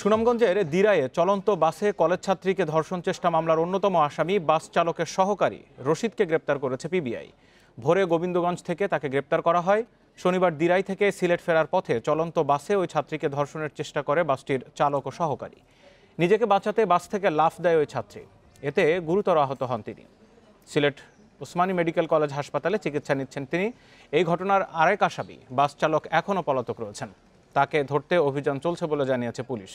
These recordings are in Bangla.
সুনামগঞ্জের দিরায়ে চলন্ত বাসে কলেজ ছাত্রীকে ধর্ষণ চেষ্টা মামলার অন্যতম আসামি বাস চালকের সহকারী রশিদকে গ্রেপ্তার করেছে পিবিআই। ভোরে গোবিন্দগঞ্জ থেকে তাকে গ্রেপ্তার করা হয়। শনিবার দিরাই থেকে সিলেট ফেরার পথে চলন্ত বাসে ওই ছাত্রীকে ধর্ষণের চেষ্টা করে বাসটির চালক ও সহকারী। নিজেকে বাঁচাতে বাস থেকে লাফ দেয় ওই ছাত্রী, এতে গুরুতর আহত হন তিনি। সিলেট ওসমানী মেডিকেল কলেজ হাসপাতালে চিকিৎসা নিচ্ছেন তিনি। এই ঘটনার আরেক আসামি বাস চালক এখনও পলাতক রয়েছেন, তাকে ধরতে অভিযান চলছে বলে জানিয়েছে পুলিশ।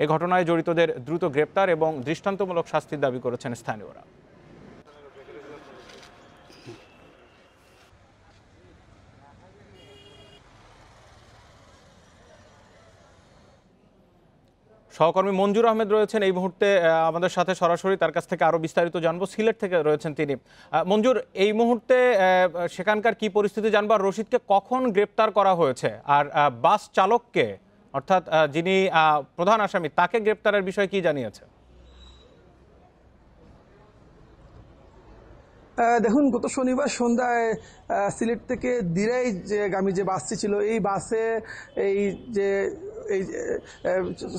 এই ঘটনায় জড়িতদের দ্রুত গ্রেপ্তার এবং দৃষ্টান্তমূলক শাস্তির দাবি করেছেন স্থানীয়রা। সহকর্মী মঞ্জুর আহমেদ রয়েছেন এই মুহূর্তে আমাদের সাথে সরাসরি, তার কাছ থেকে আরো বিস্তারিত জানবো। সিলেট থেকে রয়েছেন তিনি। মঞ্জুর, এই মুহূর্তে সেখানকার কি পরিস্থিতি জানবো, আর রশিদকে কখন গ্রেপ্তার করা হয়েছে, আর বাস চালককে অর্থাৎ যিনি প্রধান আসামি তাকে গ্রেপ্তারের বিষয়ে কি জানিয়েছে? দেখুন, গত শনিবার সন্ধ্যায় সিলেট থেকে দিরাই যে গামী যে বাসটি ছিল, এই বাসে এই যে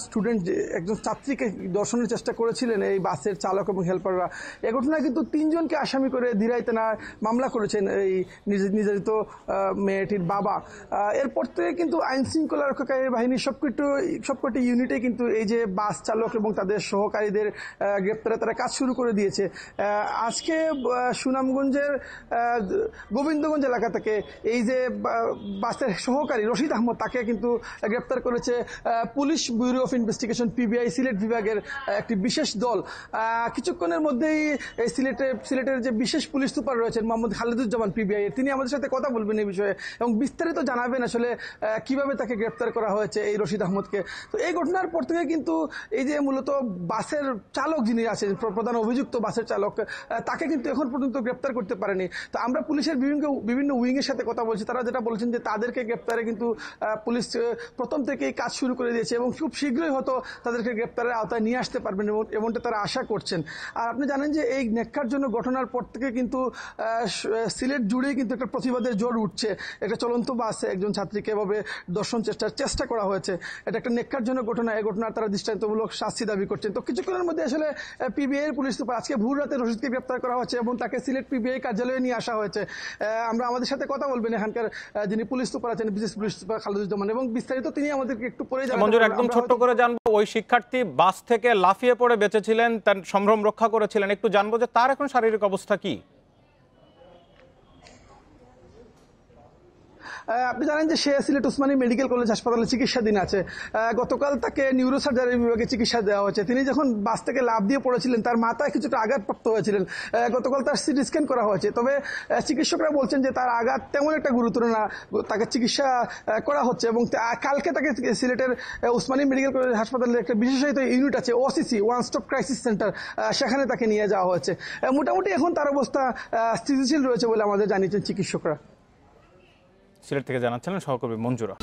স্টুডেন্ট একজন ছাত্রীকে ধর্ষণের চেষ্টা করেছিলেন এই বাসের চালক এবং হেল্পাররা। এ ঘটনায় কিন্তু 3 জনকে আসামি করে দিরাই থানা মামলা করেছেন এই নির্যাতিত মেয়েটির বাবা। এরপর থেকে কিন্তু আইন শৃঙ্খলা রক্ষাকারী বাহিনীর সবকটি ইউনিটে কিন্তু এই যে বাস চালক এবং তাদের সহকারীদের গ্রেপ্তারে তারা কাজ শুরু করে দিয়েছে। আজকে সুনামগঞ্জের গোবিন্দগঞ্জ এলাকা থেকে এই যে বাসের সহকারী রশিদ আহমদ, তাকে কিন্তু গ্রেপ্তার করেছে police bureau of investigation PBI Sylhet বিভাগের একটি বিশেষ দল। কিছুক্ষণের মধ্যেই এই সিলেটের যে বিশেষ পুলিশ সুপার রয়েছেন মোহাম্মদ খালেদুজ্জামান পিবিআই, তিনি আমাদের সাথে কথা বলবেন এই বিষয়ে এবং বিস্তারিত জানাবেন আসলে কিভাবে তাকে গ্রেপ্তার করা হয়েছে এই রশিদ আহমদকে। তো এই ঘটনার পর থেকে কিন্তু এই যে মূলত বাসের চালক যিনি আছেন, প্রধান অভিযুক্ত বাসের চালক, তাকে কিন্তু এখন পর্যন্ত গ্রেপ্তার করতে পারেনি। তো আমরা পুলিশের বিভিন্ন উইংয়ের সাথে কথা বলছি, তারা যেটা বলছেন যে তাদেরকে গ্রেপ্তারে কিন্তু পুলিশ প্রথম থেকেই কাজ শুরু করে দিয়েছে এবং খুব শীঘ্রই হয়তো তাদেরকে গ্রেপ্তারের আওতায় নিয়ে আসতে পারবেন এমনটা তারা আশা করছেন। আর আপনি জানেন যে এই নেককার জন্য ঘটনার পর থেকে কিন্তু সিলেট জুড়েই কিন্তু একটা প্রতিবাদের জোর উঠছে। একটা চলন্ত বাসে একজন ছাত্রীকে এভাবে ধর্ষণ চেষ্টা করা হয়েছে, এটা একটা নেককার জন্য ঘটনা। এই ঘটনার তারা দৃষ্টান্তমূলক শাস্তি দাবি করছেন। তো কিছুক্ষণের মধ্যে আসলে পিবিআই পুলিশ সুপার আজকে ভোর রাতে রশিদকে গ্রেপ্তার করা হয়েছে এবং তাকে সিলেট পিবিআই কার্যালয়ে নিয়ে আসা হয়েছে। আমরা আমাদের সাথে কথা বলবেন এখানকার যিনি পুলিশ সুপার আছেন, বিশেষ পুলিশ সুপার খালেদুজ্জামান, এবং বিস্তারিত তিনি আমাদেরকে একটু পরে জানাবেন। মঞ্জুর, একদম ছোট্ট করে জানবো, ওই শিক্ষার্থী বাস থেকে লাফিয়ে পড়ে বেঁচেছিলেন, তার সম্ভ্রম রক্ষা করেছিলেন, একটু জানবো যে তার এখন শারীরিক অবস্থা কি? আপনি জানেন যে সে সিলেট ওসমানী মেডিকেল কলেজ হাসপাতালে চিকিৎসাধীন আছে। গতকাল তাকে নিউরোসার্জারি বিভাগে চিকিৎসা দেওয়া হয়েছে। তিনি যখন বাস থেকে লাফ দিয়ে পড়েছিলেন তার মাথায় কিছুটা আঘাতপ্রাপ্ত হয়েছিলেন। গতকাল তার সিটি স্ক্যান করা হয়েছে, তবে চিকিৎসকরা বলছেন যে তার আঘাত তেমন একটা গুরুতর না, তাকে চিকিৎসা করা হচ্ছে এবং কালকে তাকে সিলেটের ওসমানী মেডিকেল কলেজ হাসপাতালের একটা বিশেষায়িত ইউনিট আছে, OCC, one stop crisis centre, সেখানে তাকে নিয়ে যাওয়া হয়েছে। মোটামুটি এখন তার অবস্থা স্থিতিশীল রয়েছে বলে আমাদের জানিয়েছেন চিকিৎসকরা। সিলেট থেকে জানাচ্ছিলেন সহকর্মী মঞ্জুরা।